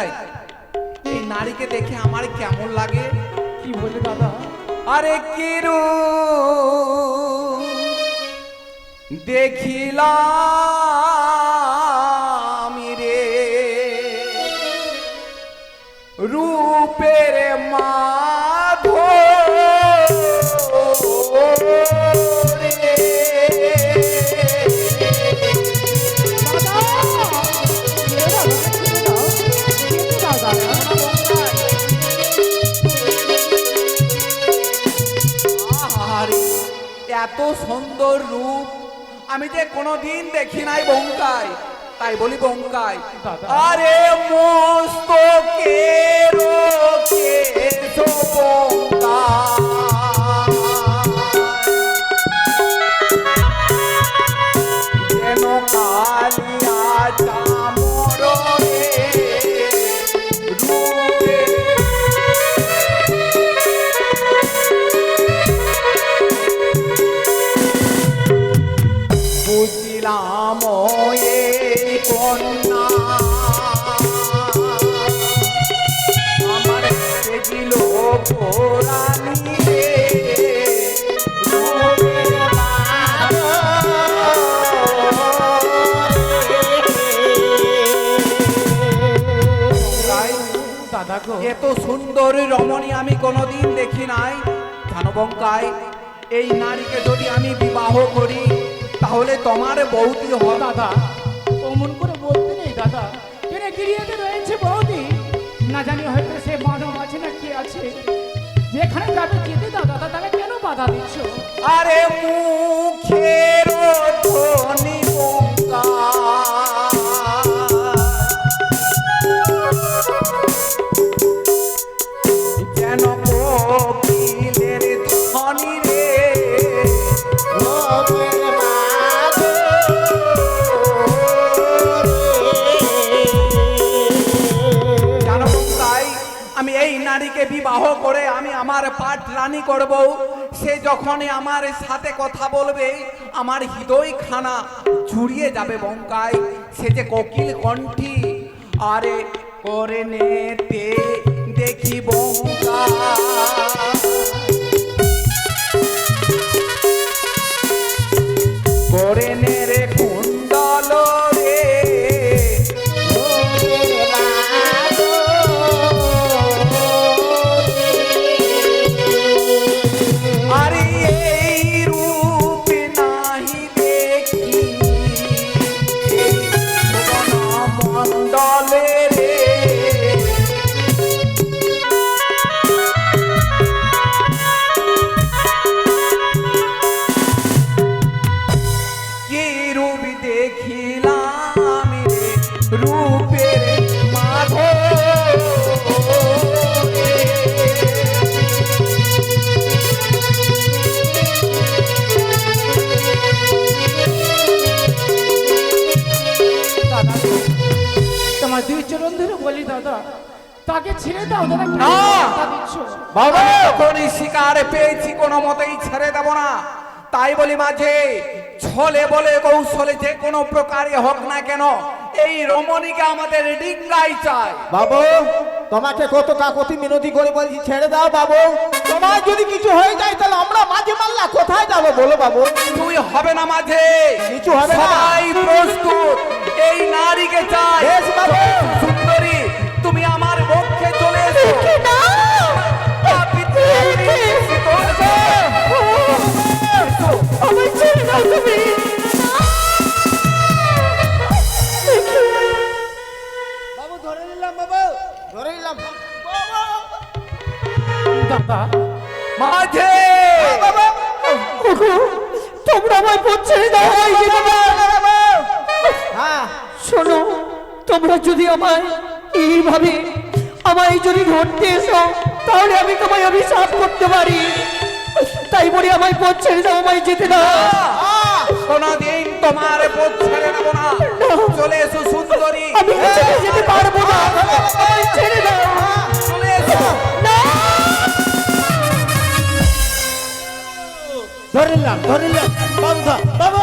যায়, এই নারীকে দেখে আমার কেমন লাগে। কি বলে দাদা? আরে কিরু দেখিলাম রে রূপের মাধুরী। এত সুন্দর রূপ আমি যে কোনোদিন দেখি নাই বঙ্কাই, তাই বলি বঙ্কাই। আরে মস্তকের কেশ যেন কালিয়া চামরে রূপে বুঝিলাম এই কন্যা আমার সেদিল পুরানি রে দাদা গো, এত সুন্দর রমণী আমি কোনোদিন দেখি নাই। জানো বঙ্কাই, এই নারীকে যদি আমি বিবাহ করি তাহলে তোমার বৌদি হবে। দাদা অমন করে বলতে নেই দাদা, কেন গিরিয়েতে রয়েছে বৌদি, না জানি হয়তো সে মানব আছে না কি আছে, যেখানে যাবে যেতে দাও দাদা, তাকে কেন বাধা দিচ্ছ? আরে মুখের ধ্বনি যেন কোকিলের ধ্বনি রে জানো তাই আমি এই নারীকে বিবাহ করে আমি আমার পাঠ রানী করব। সে যখনই আমার সাথে কথা বলবে আমার হৃদয় খানা জুড়িয়ে যাবে বঙ্কাই। সে যে কোকিল কণ্ঠী, আরে করে নেতে দেখি বঙ্কাই করে নে রে কুণ্ডল রে আরে এই রূপ নাহি দেখি এই মণ্ডলে রে কি রূপ দেখিলাম রে রূপের দাদা গো, তোমার দুই চরণ ধরে বলি দাদা, তাকে ছেড়ে দাও দাদা, কেন না। বাধা দিচ্ছ? বাবা যখনই শিকার পেয়েছি কোনো মতেই ছেড়ে দেব না। তাই বলি মাঝে ছলে বলে কৌশলে যে কোনো প্রকারে হোক না কেন এই রমণীকে আমাদের ডিঙ্গাই চাই। বাবু তোমাকে কত কাকতি মিনতি করে বলছি ছেড়ে দাও বাবু, তোমার যদি কিছু হয়ে যায় তাহলে আমরা মাঝে মাল্লা কোথায় যাবো বলো বাবু? তুই হবে না মাঝে, কিছু হবে না। সবাই প্রস্তুত, এই নারীকে চাই। বেশ বাবু। সুন্দরী তুমি আমার পক্ষে চলে এসো। আমার ছেড়ে দাও তুমি। বাবু ধরে নিলাম বাবু, ধরে নিলাম দাদা মাঝে তোমরা আমায় পড়ছে দাও। হ্যাঁ শোনো, তোমরা যদি আমায় এইভাবে আমায় যদি ধরতে এসো তাহলে আমি তোমায় অভিশাপ করতে পারি, তাই বলে আমায় পথ ছেড়ে দাও, আমায় যেতে দাও। কোনদিন তোমার পথ ছেড়ে দেব না। চলে এসো সুন্দরী, আমি যেতে পারবো না, আমায় ছেড়ে দাও। চলে এসো। না, ধরে নিলাম বাবু, বাবু